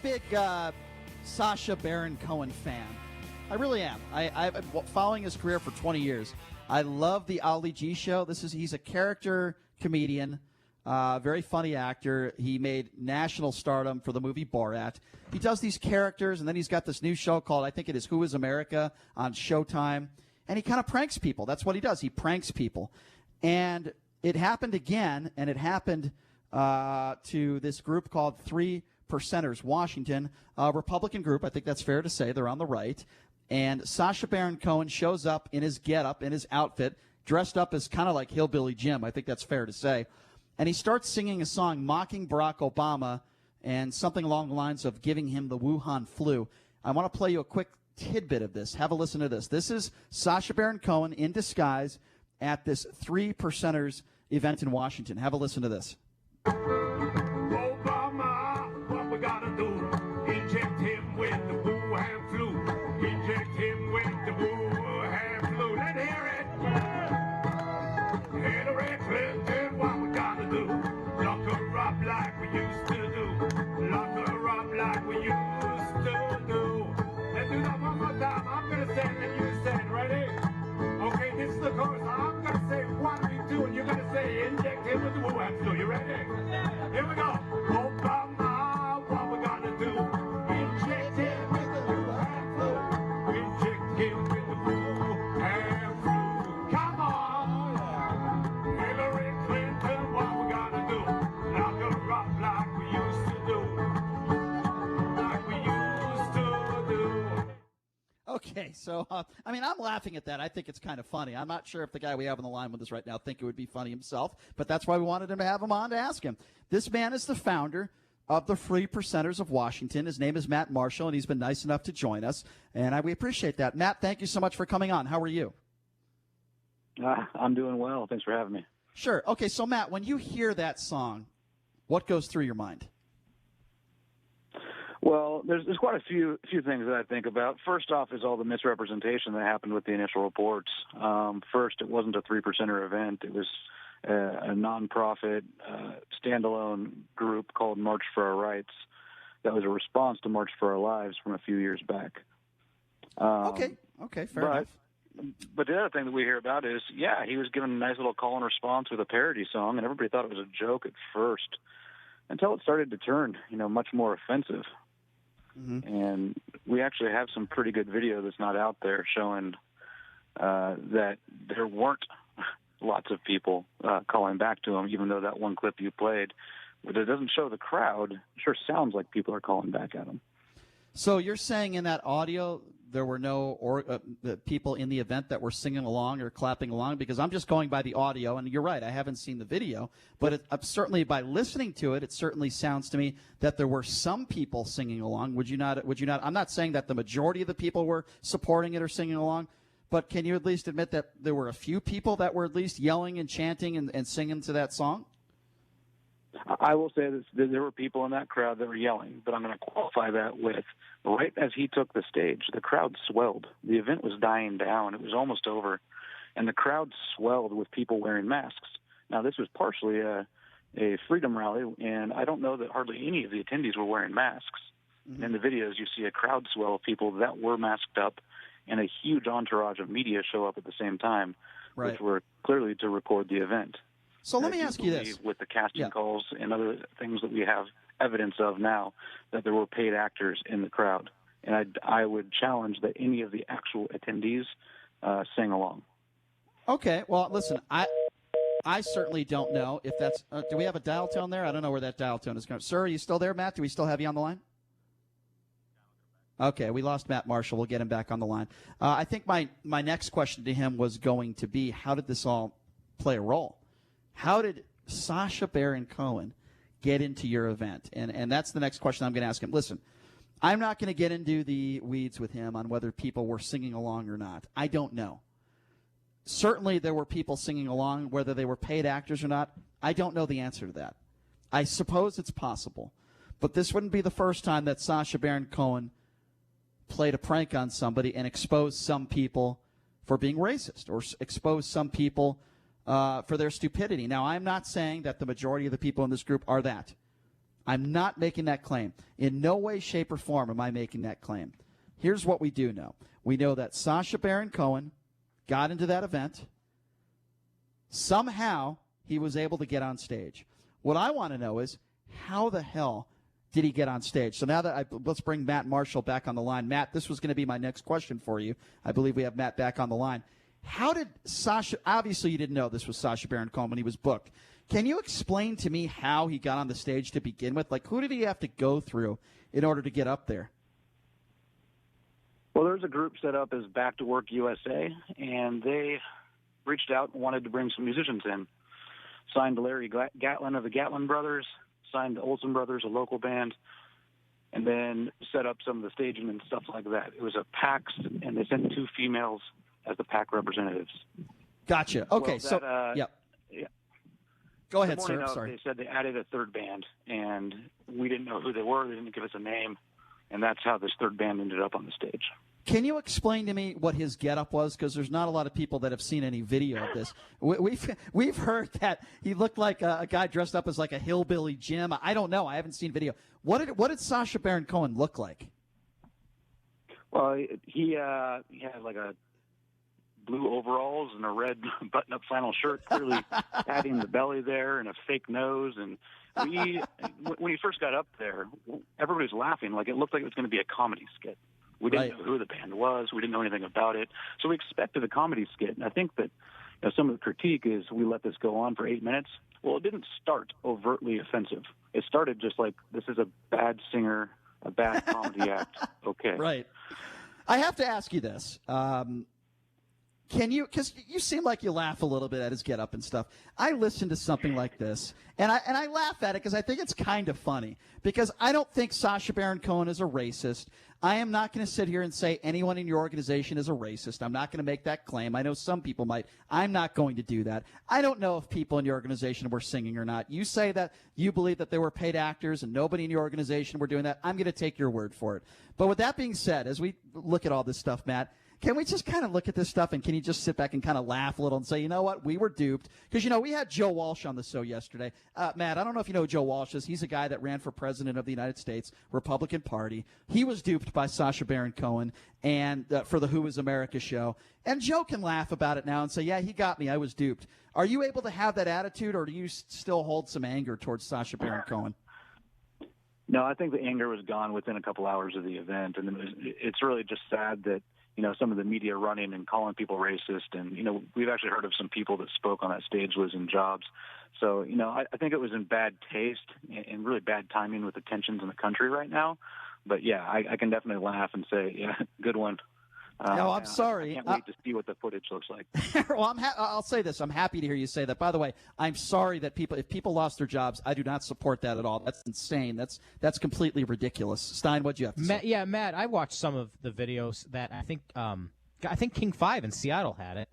big Sacha Baron Cohen fan. I really am. I've been following his career for 20 years. I love the Ali G show. He's a character comedian, very funny actor. He made national stardom for the movie Borat. He does these characters, and then he's got this new show called, I think it is Who is America on Showtime, and he kind of pranks people. That's what he does. He pranks people. And it happened again, and it happened to this group called Three Percenters Washington, a Republican group. I think that's fair to say. They're on the right. And Sacha Baron Cohen shows up in his getup, in his outfit, dressed up as kind of like Hillbilly Jim. I think that's fair to say. And he starts singing a song mocking Barack Obama and something along the lines of giving him the Wuhan flu. I want to play you a quick tidbit of this. Have a listen to this. This is Sacha Baron Cohen in disguise at this Three Percenters event in Washington. Have a listen to this. Obama, what we gotta do? Inject him with the Wuhan flu. Inject him with the Wuhan flu. Let's hear it. Hillary Clinton, what we gotta do? Lock her up like we used to do. Lock her up like we used to do. Let's do that one more time. I'm gonna say it and you say it. Ready? Okay, this is the chorus. I'm gonna say 1, 2, and you're gonna say inject him with the Wuhan flu. You ready? Here we go. Obama, what we gonna do? Inject him with the Wuhan flu. Inject him with the Wuhan flu. Come on. Hillary Clinton, what we gonna do? Lock her up like we used to do. Like we used to do. Okay, so, I'm laughing at that. I think it's kind of funny. I'm not sure if the guy we have on the line with us right now think it would be funny himself, but that's why we wanted him to have him on to ask him. This man is the founder of the Three Percenters of Washington. His name is Matt Marshall, and he's been nice enough to join us, and we appreciate that. Matt, thank you so much for coming on. How are you? I'm doing well. Thanks for having me. Sure. Okay, so, Matt, when you hear that song, what goes through your mind? Well, there's quite a few things that I think about. First off is all the misrepresentation that happened with the initial reports. First, it wasn't a 3%er event. It was a nonprofit, standalone group called March for Our Rights that was a response to March for Our Lives from a few years back. Okay, fair enough. But the other thing that we hear about is, he was given a nice little call and response with a parody song, and everybody thought it was a joke at first until it started to turn, much more offensive. Mm-hmm. And we actually have some pretty good video that's not out there showing that there weren't lots of people calling back to him, even though that one clip you played, but it doesn't show the crowd. It sure sounds like people are calling back at him. So you're saying in that audio there were no people in the event that were singing along or clapping along? Because I'm just going by the audio, and you're right, I haven't seen the video. But certainly by listening to it, it certainly sounds to me that there were some people singing along. Would you not? I'm not saying that the majority of the people were supporting it or singing along, but can you at least admit that there were a few people that were at least yelling and chanting and singing to that song? I will say that there were people in that crowd that were yelling, but I'm going to qualify that with, right as he took the stage, the crowd swelled. The event was dying down. It was almost over, and the crowd swelled with people wearing masks. Now, this was partially a freedom rally, and I don't know that hardly any of the attendees were wearing masks. Mm-hmm. In the videos, you see a crowd swell of people that were masked up, and a huge entourage of media show up at the same time, right, which were clearly to record the event. So let me ask you this. With the casting calls and other things that we have evidence of now, that there were paid actors in the crowd. And I would challenge that any of the actual attendees sing along. Okay. Well, listen, I certainly don't know if that's do we have a dial tone there? I don't know where that dial tone is going. Sir, are you still there, Matt? Do we still have you on the line? Okay, we lost Matt Marshall. We'll get him back on the line. I think my next question to him was going to be, how did this all play a role? How did Sacha Baron Cohen get into your event? And that's the next question I'm going to ask him. Listen, I'm not going to get into the weeds with him on whether people were singing along or not. I don't know. Certainly there were people singing along, whether they were paid actors or not. I don't know the answer to that. I suppose it's possible. But this wouldn't be the first time that Sacha Baron Cohen played a prank on somebody and exposed some people for being racist or exposed some people for their stupidity. Now, I'm not saying that the majority of the people in this group are that. I'm not making that claim. In no way, shape, or form am I making that claim. Here's what we do know. We know that Sacha Baron Cohen got into that event. Somehow, he was able to get on stage. What I want to know is, how the hell did he get on stage? So now that let's bring Matt Marshall back on the line. Matt, this was going to be my next question for you. I believe we have Matt back on the line. How did Sacha, obviously you didn't know this was Sacha Baron Cohen when he was booked. Can you explain to me how he got on the stage to begin with? Like, who did he have to go through in order to get up there? Well, there's a group set up as Back to Work USA, and they reached out and wanted to bring some musicians in. Signed Larry Gatlin of the Gatlin Brothers, signed the Olsen Brothers, a local band, and then set up some of the staging and stuff like that. It was a PAX, and they sent 2 females as the PAC representatives. Gotcha. Okay, well, yeah. Go ahead, sir. Sorry. They said they added a third band, and we didn't know who they were. They didn't give us a name, and that's how this third band ended up on the stage. Can you explain to me what his getup was? Because there's not a lot of people that have seen any video of this. We've heard that he looked like a guy dressed up as like a hillbilly Jim. I don't know. I haven't seen video. What did Sacha Baron Cohen look like? Well, he had like a blue overalls and a red button-up flannel shirt, clearly padding the belly there, and a fake nose. And when he first got up there, everybody was laughing. Like, it looked like it was going to be a comedy skit. We didn't know who the band was. We didn't know anything about it. So we expected a comedy skit. And I think that some of the critique is we let this go on for 8 minutes. Well, it didn't start overtly offensive. It started just like, this is a bad singer, a bad comedy act. Okay. Right. I have to ask you this. Can you, because you seem like you laugh a little bit at his get up and stuff. I listen to something like this, and I laugh at it because I think it's kind of funny. Because I don't think Sacha Baron Cohen is a racist. I am not going to sit here and say anyone in your organization is a racist. I'm not going to make that claim. I know some people might. I'm not going to do that. I don't know if people in your organization were singing or not. You say that you believe that they were paid actors and nobody in your organization were doing that. I'm going to take your word for it. But with that being said, as we look at all this stuff, Matt, can we just kind of look at this stuff, and can you just sit back and kind of laugh a little and say, you know what, we were duped? Because, we had Joe Walsh on the show yesterday. Matt, I don't know if you know who Joe Walsh is. He's a guy that ran for president of the United States, Republican Party. He was duped by Sacha Baron Cohen and for the Who is America show. And Joe can laugh about it now and say, yeah, he got me. I was duped. Are you able to have that attitude, or do you still hold some anger towards Sacha Baron Cohen? No, I think the anger was gone within a couple hours of the event. And it's really just sad that, some of the media running and calling people racist. And, we've actually heard of some people that spoke on that stage losing jobs. So, I think it was in bad taste and really bad timing with the tensions in the country right now. But, yeah, I can definitely laugh and say, yeah, good one. No, I'm sorry. I can't wait to see what the footage looks like. Well, I'll say this. I'm happy to hear you say that. By the way, I'm sorry that if people lost their jobs, I do not support that at all. That's insane. That's completely ridiculous. Stein, what'd you have to say? Yeah, Matt, I watched some of the videos that I think King 5 in Seattle had it.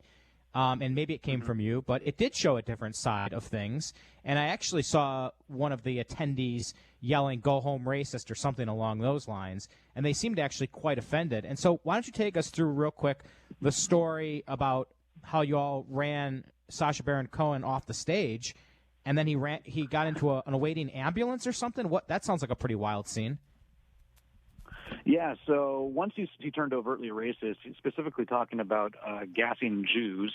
And maybe it came from you, but it did show a different side of things. And I actually saw one of the attendees yelling, "Go home racist," or something along those lines, and they seemed actually quite offended. And so why don't you take us through real quick the story about how you all ran Sacha Baron Cohen off the stage, and then he got into an awaiting ambulance or something? That sounds like a pretty wild scene. Yeah, so once he turned overtly racist, he's specifically talking about gassing Jews.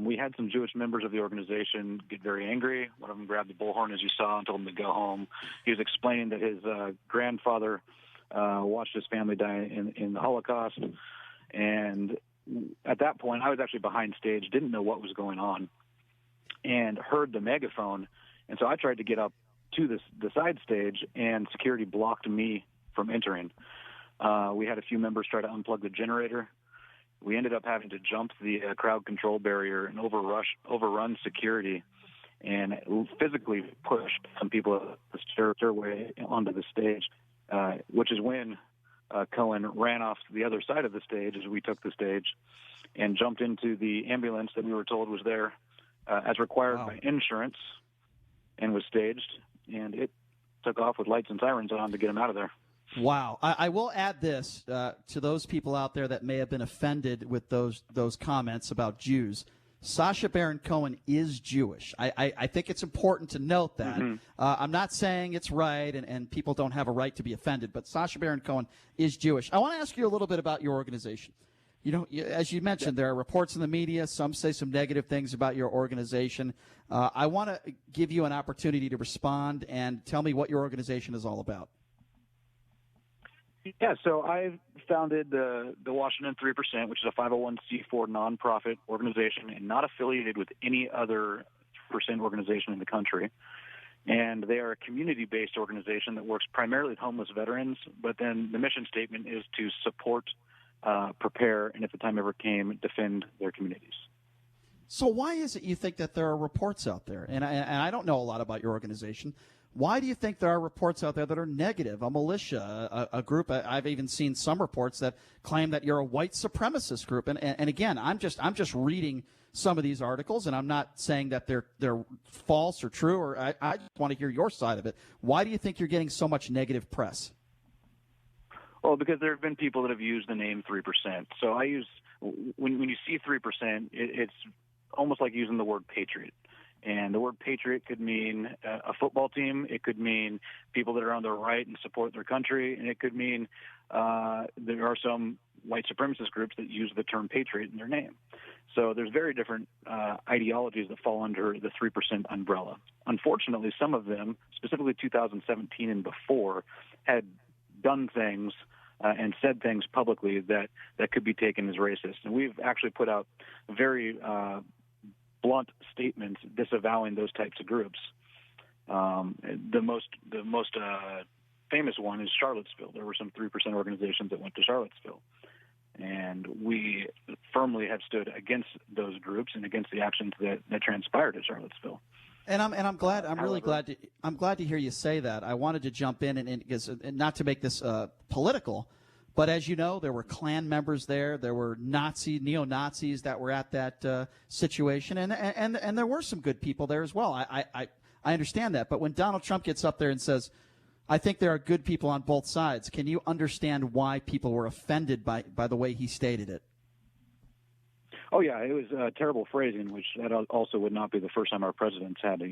We had some Jewish members of the organization get very angry. One of them grabbed the bullhorn, as you saw, and told him to go home. He was explaining that his grandfather watched his family die in the Holocaust. And at that point, I was actually behind stage, didn't know what was going on, and heard the megaphone. And so I tried to get up to the side stage, and security blocked me from entering. We had a few members try to unplug the generator. We ended up having to jump the crowd control barrier and overrun security, and physically pushed some people up the stairway onto the stage, which is when Cohen ran off to the other side of the stage as we took the stage and jumped into the ambulance that we were told was there as required by insurance, and was staged, and it took off with lights and sirens on to get him out of there. Wow. I will add this to those people out there that may have been offended with those comments about Jews. Sacha Baron Cohen is Jewish. I think it's important to note that. I'm not saying it's right, and people don't have a right to be offended, but Sacha Baron Cohen is Jewish. I want to ask you a little bit about your organization. You know, as you mentioned, there are reports in the media. Some say some negative things about your organization. I want to give you an opportunity to respond and tell me what your organization is all about. Yeah, so I founded the Washington 3%, which is a 501c4 nonprofit organization and not affiliated with any other percent organization in the country. And they are a community-based organization that works primarily with homeless veterans, but then the mission statement is to support, prepare, and if the time ever came, defend their communities. So why is it you think that there are reports out there? And I don't know a lot about your organization. Why do you think there are reports out there that are negative? A militia, a group. I've even seen some reports that claim that you're a white supremacist group. And again, I'm just reading some of these articles, and I'm not saying that they're false or true. Or I just want to hear your side of it. Why do you think you're getting so much negative press? Well, because there have been people that have used the name 3%. So I use when you see 3%, it's almost like using the word patriot. And the word patriot could mean a football team. It could mean people that are on the right and support their country. And it could mean there are some white supremacist groups that use the term patriot in their name. So there's very different ideologies that fall under the 3% umbrella. Unfortunately, some of them, specifically 2017 and before, had done things and said things publicly that could be taken as racist. And we've actually put out very blunt statements disavowing those types of groups. The most famous one is Charlottesville. There were some 3% organizations that went to Charlottesville, and we firmly have stood against those groups and against the actions that transpired at Charlottesville. And I'm glad. I'm glad to hear you say that. I wanted to jump in and not to make this political. But as you know, there were Klan members there. There were neo-Nazis that were at that situation, and there were some good people there as well. I understand that. But when Donald Trump gets up there and says, "I think there are good people on both sides," can you understand why people were offended by the way he stated it? Oh yeah, it was terrible phrasing, which that also would not be the first time our president's had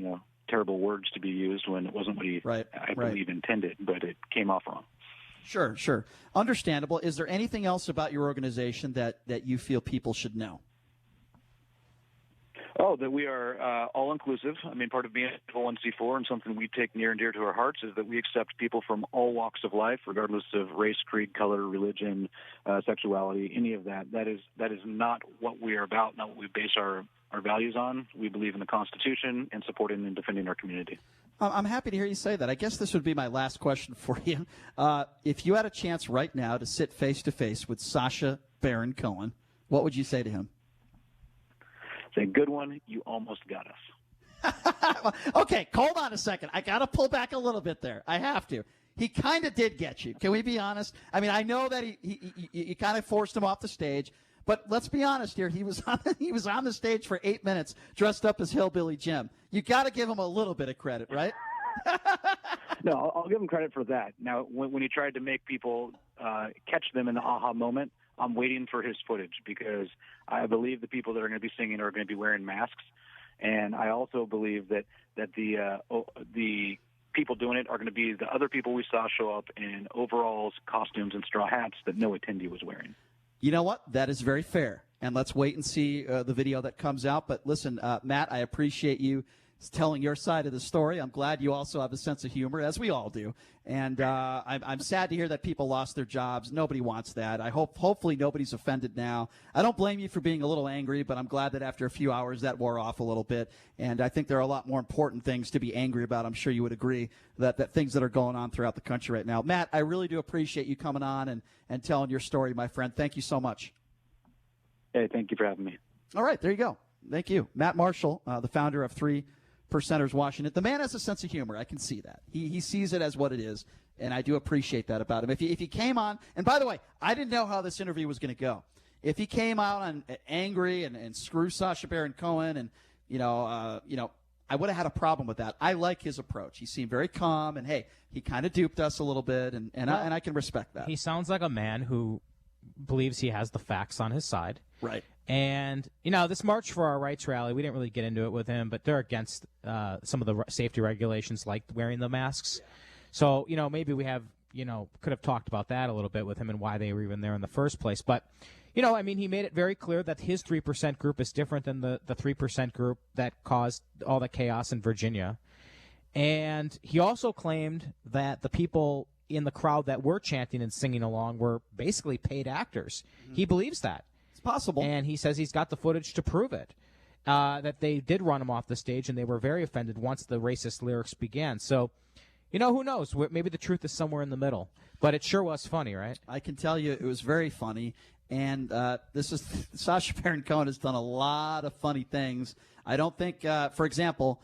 terrible words to be used when it wasn't what he I believe intended, but it came off wrong. Sure. Understandable. Is there anything else about your organization that you feel people should know? Oh, that we are all-inclusive. I mean, part of being a 501c4 and something we take near and dear to our hearts is that we accept people from all walks of life, regardless of race, creed, color, religion, sexuality, any of that. That is not what we are about, not what we base our values on. We believe in the Constitution and supporting and defending our community. I'm happy to hear you say that. I guess this would be my last question for you. If you had a chance right now to sit face-to-face with Sacha Baron Cohen, what would you say to him? Say, good one, you almost got us. Okay, hold on a second. I got to pull back a little bit there. I have to. He kind of did get you. Can we be honest? I mean, I know that he kind of forced him off the stage. But let's be honest here. He was on the stage for 8 minutes dressed up as Hillbilly Jim. You got to give him a little bit of credit, right? No, I'll give him credit for that. Now, when he tried to make people catch them in the aha moment, I'm waiting for his footage because I believe the people that are going to be singing are going to be wearing masks, and I also believe that the people doing it are going to be the other people we saw show up in overalls, costumes, and straw hats that no attendee was wearing. You know what? That is very fair. And let's wait and see the video that comes out. But listen, Matt, I appreciate you telling your side of the story. I'm glad you also have a sense of humor, as we all do. And I'm sad to hear that people lost their jobs. Nobody wants that. Hopefully nobody's offended now. I don't blame you for being a little angry, but I'm glad that after a few hours that wore off a little bit. And I think there are a lot more important things to be angry about. I'm sure you would agree that things that are going on throughout the country right now. Matt, I really do appreciate you coming on and telling your story, my friend. Thank you so much. Hey, thank you for having me. All right, there you go. Thank you. Matt Marshall, the founder of 3%ers Washington. The man has a sense of humor. I can see that. He sees it as what it is, and I do appreciate that about him. If he came on, and by the way, I didn't know how this interview was going to go. If he came out on angry and screw Sacha Baron Cohen, and I would have had a problem with that. I like his approach. He seemed very calm, and hey, he kind of duped us a little bit, and I can respect that. He sounds like a man who believes he has the facts on his side. Right. And, this March for Our Rights rally, we didn't really get into it with him, but they're against some of the safety regulations like wearing the masks. Yeah. So, maybe we have, could have talked about that a little bit with him and why they were even there in the first place. But, he made it very clear that his 3% group is different than the 3% group that caused all the chaos in Virginia. And he also claimed that the people in the crowd that were chanting and singing along were basically paid actors. Mm-hmm. He believes that. It's possible. And he says he's got the footage to prove it, that they did run him off the stage and they were very offended once the racist lyrics began. So, who knows? Maybe the truth is somewhere in the middle. But it sure was funny, right? I can tell you it was very funny. And Sacha Baron Cohen has done a lot of funny things. I don't think, for example,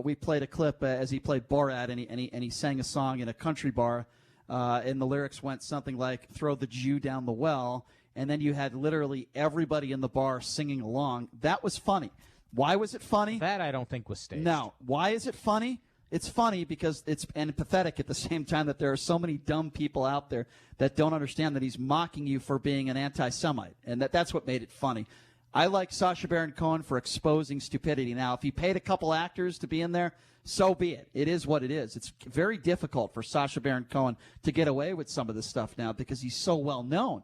we played a clip as he played Borat, and he sang a song in a country bar, and the lyrics went something like, "Throw the Jew down the well," and then you had literally everybody in the bar singing along. That was funny. Why was it funny? That I don't think was staged. No. Why is it funny? It's funny because it's and pathetic at the same time that there are so many dumb people out there that don't understand that he's mocking you for being an anti-Semite, and that's what made it funny. I like Sacha Baron Cohen for exposing stupidity. Now, if he paid a couple actors to be in there, so be it. It is what it is. It's very difficult for Sacha Baron Cohen to get away with some of this stuff now because he's so well known.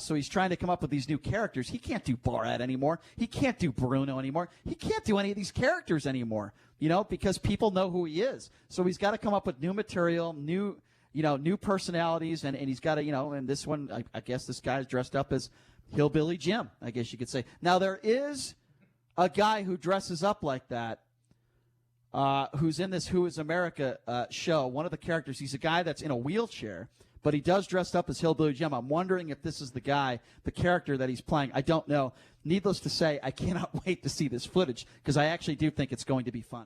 So he's trying to come up with these new characters. He can't do Borat anymore. He can't do Bruno anymore. He can't do any of these characters anymore, because people know who he is. So he's got to come up with new material, new personalities, and he's got to, and this one, I guess this guy's dressed up as Hillbilly Jim, I guess you could say. Now, there is a guy who dresses up like that, who's in this Who is America show. One of the characters, he's a guy that's in a wheelchair, but he does dress up as Hillbilly Jim. I'm wondering if this is the guy, the character that he's playing. I don't know. Needless to say, I cannot wait to see this footage because I actually do think it's going to be funny.